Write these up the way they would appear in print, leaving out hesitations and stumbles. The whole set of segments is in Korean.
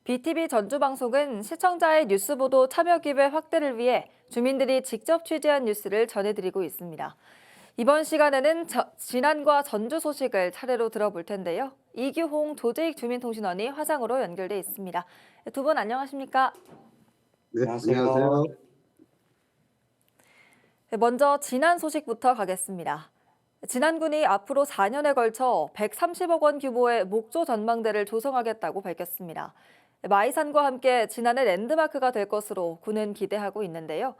BTV 전주방송은 시청자의 뉴스 보도 참여 기회 확대를 위해 주민들이 직접 취재한 뉴스를 전해드리고 있습니다. 이번 시간에는 진안과 전주 소식을 차례로 들어볼 텐데요. 이규홍 조재익 주민통신원이 화상으로 연결돼 있습니다. 두 분 안녕하십니까? 네, 안녕하세요. 안녕하세요. 먼저 진안 소식부터 가겠습니다. 진안군이 앞으로 4년에 걸쳐 130억 원 규모의 목조 전망대를 조성하겠다고 밝혔습니다. 마이산과 함께 진안의 랜드마크가 될 것으로 군은 기대하고 있는데요.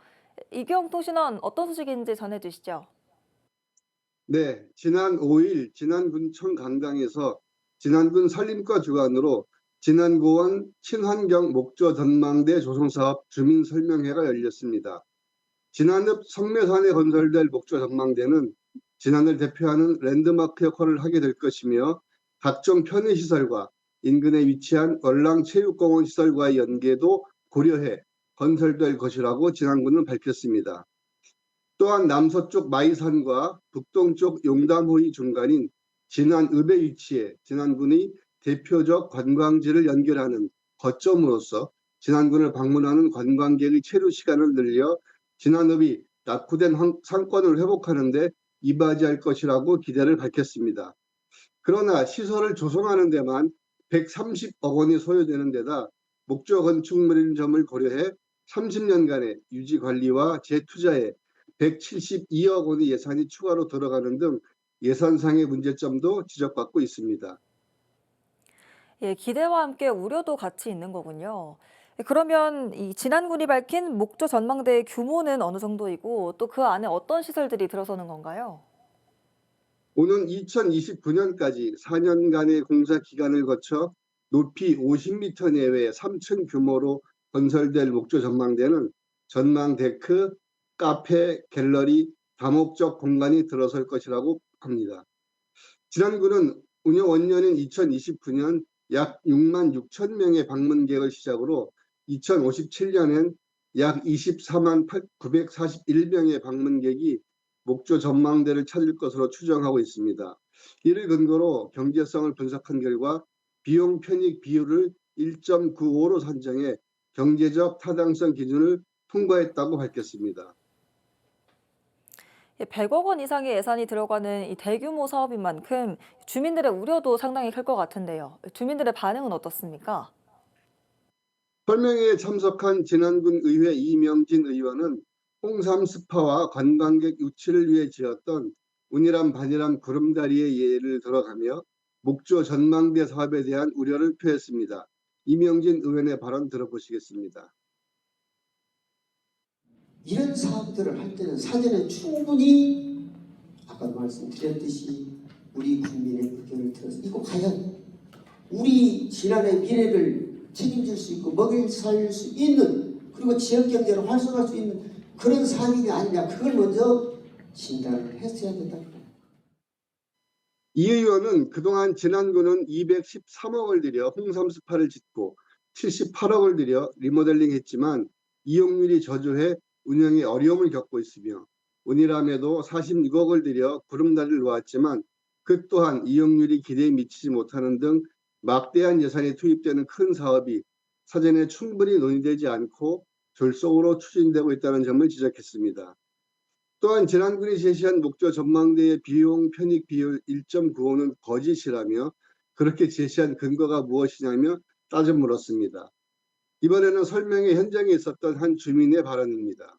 이규영 통신원 어떤 소식인지 전해주시죠. 네, 지난 5일 진안군청 강당에서 진안군 산림과 주관으로 진안고원 친환경 목조 전망대 조성사업 주민설명회가 열렸습니다. 진안읍 성묘산에 건설될 목조 전망대는 진안을 대표하는 랜드마크 역할을 하게 될 것이며 각종 편의시설과 인근에 위치한 월랑체육공원 시설과의 연계도 고려해 건설될 것이라고 진안군은 밝혔습니다. 또한 남서쪽 마이산과 북동쪽 용담호의 중간인 진안읍에 위치해 진안군의 대표적 관광지를 연결하는 거점으로서 진안군을 방문하는 관광객의 체류 시간을 늘려 진안읍이 낙후된 상권을 회복하는 데 이바지할 것이라고 기대를 밝혔습니다. 그러나 시설을 조성하는 데만 130억 원이 소요되는 데다 목조 건축물인 점을 고려해 30년간의 유지 관리와 재투자에 172억 원의 예산이 추가로 들어가는 등 예산상의 문제점도 지적받고 있습니다. 예, 기대와 함께 우려도 같이 있는 거군요. 그러면 이 진안군이 밝힌 목조 전망대의 규모는 어느 정도이고 또 그 안에 어떤 시설들이 들어서는 건가요? 오는 2029년까지 4년간의 공사 기간을 거쳐 높이 50m 내외의 3층 규모로 건설될 목조 전망대는 전망 데크, 카페, 갤러리, 다목적 공간이 들어설 것이라고 합니다. 진안군은 운영 원년인 2029년 약 6만 6천 명의 방문객을 시작으로 2057년엔 약 24만 941명의 방문객이 목조 전망대를 찾을 것으로 추정하고 있습니다. 이를 근거로 경제성을 분석한 결과 비용 편익 비율을 1.95로 산정해 경제적 타당성 기준을 통과했다고 밝혔습니다. 100억 원 이상의 예산이 들어가는 이 대규모 사업인 만큼 주민들의 우려도 상당히 클 것 같은데요. 주민들의 반응은 어떻습니까? 설명회에 참석한 진안군 의회 이명진 의원은 홍삼 스파와 관광객 유치를 위해 지었던 운이람 반이람 구름다리의 예를 들어가며 목조 전망대 사업에 대한 우려를 표했습니다. 이명진 의원의 발언 들어보시겠습니다. 이런 사업들을 할 때는 사전에 충분히 아까도 말씀드렸듯이 우리 국민의 의견을 들어서 이거 과연 우리 진안의 미래를 책임질 수 있고 먹여 살 수 있는 그리고 지역 경제를 활성화할 수 있는 그런 사업이 아니냐, 그걸 먼저 진단을 했어야 된다. 이 의원은 그동안 진안군은 213억을 들여 홍삼 스파를 짓고 78억을 들여 리모델링했지만 이용률이 저조해 운영에 어려움을 겪고 있으며 운이람에도 46억을 들여 구름다리를 놓았지만 그 또한 이용률이 기대에 미치지 못하는 등 막대한 예산이 투입되는 큰 사업이 사전에 충분히 논의되지 않고 졸속으로 추진되고 있다는 점을 지적했습니다. 또한 진안군이 제시한 목조 전망대의 비용 편익 비율 1.95는 거짓이라며 그렇게 제시한 근거가 무엇이냐며 따져 물었습니다. 이번에는 설명회 현장에 있었던 한 주민의 발언입니다.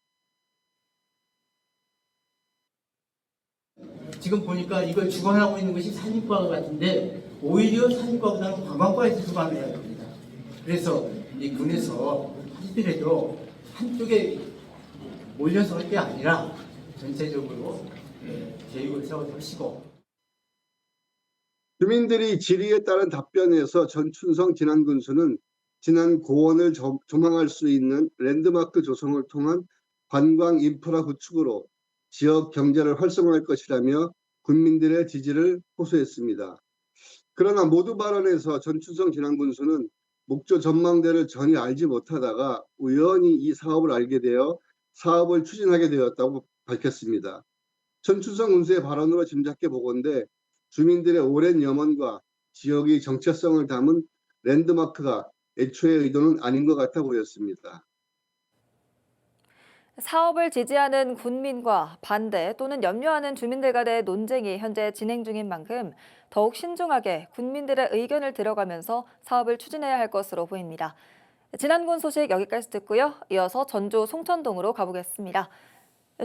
지금 보니까 이걸 주관하고 있는 것이 산림과학 같은데 오히려 산림과학보다는 관광과에서 주관해야 됩니다. 그래서 이 군에서 하시더라도 한쪽에 몰려서 할 게 아니라 전체적으로 계획을 세워서 하시고. 주민들이 질의에 따른 답변에서 전춘성 진안군수는 진안 고원을 조망할 수 있는 랜드마크 조성을 통한 관광 인프라 구축으로 지역 경제를 활성화할 것이라며 국민들의 지지를 호소했습니다. 그러나 모두 발언에서 전춘성 진안군수는 목조 전망대를 전혀 알지 못하다가 우연히 이 사업을 알게 되어 사업을 추진하게 되었다고 밝혔습니다. 전춘성 군수의 발언으로 짐작해 보건대 주민들의 오랜 염원과 지역의 정체성을 담은 랜드마크가 애초의 의도는 아닌 것 같아 보였습니다. 사업을 지지하는 군민과 반대 또는 염려하는 주민들 간의 논쟁이 현재 진행 중인 만큼 더욱 신중하게 군민들의 의견을 들어가면서 사업을 추진해야 할 것으로 보입니다. 진안군 소식 여기까지 듣고요. 이어서 전주 송천동으로 가보겠습니다.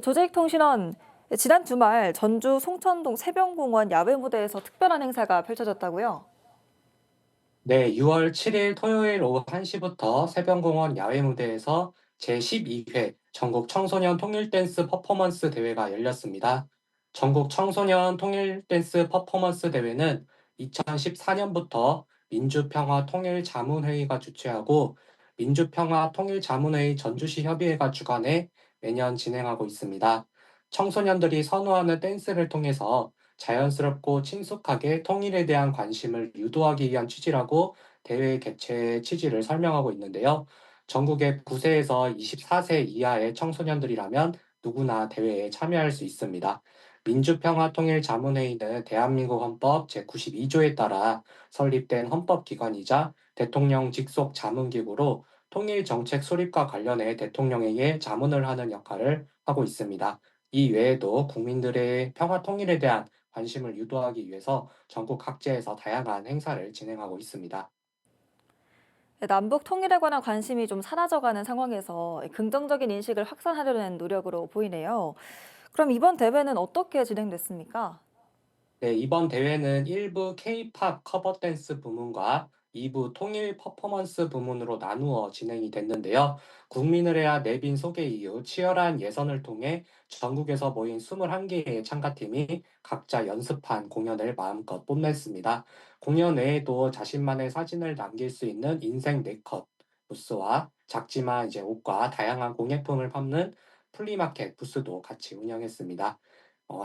조직통신원, 지난 주말 전주 송천동 새벽공원 야외 무대에서 특별한 행사가 펼쳐졌다고요? 네, 6월 7일 토요일 오후 1시부터 새벽공원 야외 무대에서 제12회 전국 청소년 통일 댄스 퍼포먼스 대회가 열렸습니다. 전국 청소년 통일 댄스 퍼포먼스 대회는 2014년부터 민주평화통일자문회의가 주최하고 민주평화통일자문회의 전주시 협의회가 주관해 매년 진행하고 있습니다. 청소년들이 선호하는 댄스를 통해서 자연스럽고 친숙하게 통일에 대한 관심을 유도하기 위한 취지라고 대회 개최 취지를 설명하고 있는데요. 전국의 9세에서 24세 이하의 청소년들이라면 누구나 대회에 참여할 수 있습니다. 민주평화통일자문회의는 대한민국 헌법 제92조에 따라 설립된 헌법기관이자 대통령 직속 자문기구로 통일정책 수립과 관련해 대통령에게 자문을 하는 역할을 하고 있습니다. 이 외에도 국민들의 평화 통일에 대한 관심을 유도하기 위해서 전국 각지에서 다양한 행사를 진행하고 있습니다. 남북 통일에 관한 관심이 좀 사라져가는 상황에서 긍정적인 인식을 확산하려는 노력으로 보이네요. 그럼 이번 대회는 어떻게 진행됐습니까? 네, 이번 대회는 1부 K-팝 커버 댄스 부문과 2부 통일 퍼포먼스 부문으로 나누어 진행이 됐는데요. 국민의례와 내빈 소개 이후 치열한 예선을 통해 전국에서 모인 21개의 참가팀이 각자 연습한 공연을 마음껏 뽐냈습니다. 공연 외에도 자신만의 사진을 남길 수 있는 인생 네컷 부스와 작지만 옷과 다양한 공예품을 판는 플리마켓 부스도 같이 운영했습니다.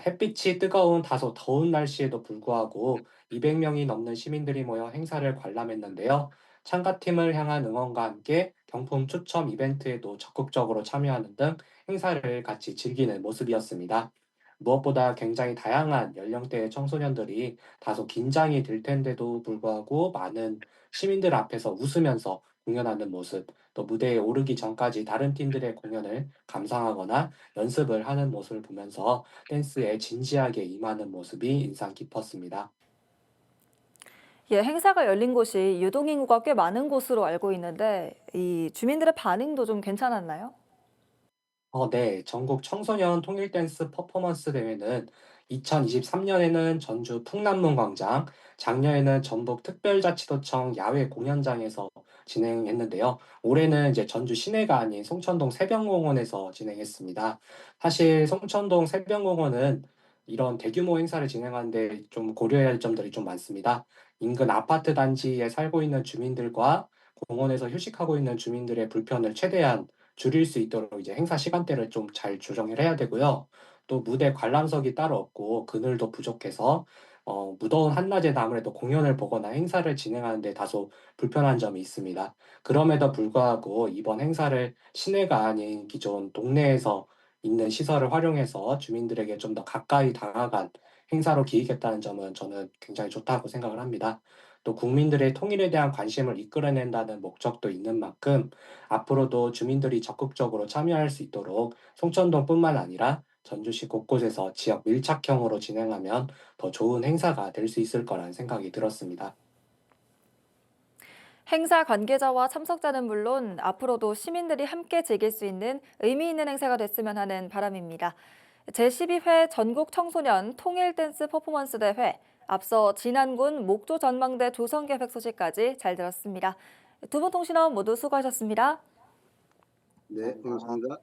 햇빛이 뜨거운 다소 더운 날씨에도 불구하고 200명이 넘는 시민들이 모여 행사를 관람했는데요. 참가팀을 향한 응원과 함께 경품 추첨 이벤트에도 적극적으로 참여하는 등 행사를 같이 즐기는 모습이었습니다. 무엇보다 굉장히 다양한 연령대의 청소년들이 다소 긴장이 될 텐데도 불구하고 많은 시민들 앞에서 웃으면서 공연하는 모습, 또 무대에 오르기 전까지 다른 팀들의 공연을 감상하거나 연습을 하는 모습을 보면서 댄스에 진지하게 임하는 모습이 인상 깊었습니다. 예, 행사가 열린 곳이 유동인구가 꽤 많은 곳으로 알고 있는데 이 주민들의 반응도 좀 괜찮았나요? 네. 전국 청소년 통일 댄스 퍼포먼스 대회는 2023년에는 전주 풍남문광장, 작년에는 전북 특별자치도청 야외 공연장에서 진행했는데요. 올해는 이제 전주 시내가 아닌 송천동 새벽공원에서 진행했습니다. 사실 송천동 새벽공원은 이런 대규모 행사를 진행하는데 좀 고려해야 할 점들이 좀 많습니다. 인근 아파트 단지에 살고 있는 주민들과 공원에서 휴식하고 있는 주민들의 불편을 최대한 줄일 수 있도록 이제 행사 시간대를 좀 잘 조정을 해야 되고요. 또 무대 관람석이 따로 없고 그늘도 부족해서 무더운 한낮에는 아무래도 공연을 보거나 행사를 진행하는 데 다소 불편한 점이 있습니다. 그럼에도 불구하고 이번 행사를 시내가 아닌 기존 동네에서 있는 시설을 활용해서 주민들에게 좀 더 가까이 다가간 행사로 기획했다는 점은 저는 굉장히 좋다고 생각을 합니다. 또 국민들의 통일에 대한 관심을 이끌어낸다는 목적도 있는 만큼 앞으로도 주민들이 적극적으로 참여할 수 있도록 송천동뿐만 아니라 전주시 곳곳에서 지역 밀착형으로 진행하면 더 좋은 행사가 될 수 있을 거라는 생각이 들었습니다. 행사 관계자와 참석자는 물론 앞으로도 시민들이 함께 즐길 수 있는 의미 있는 행사가 됐으면 하는 바람입니다. 제12회 전국 청소년 통일 댄스 퍼포먼스 대회, 앞서 진안군 목조 전망대 조성 계획 소식까지 잘 들었습니다. 두 분 통신원 모두 수고하셨습니다. 네, 고맙습니다.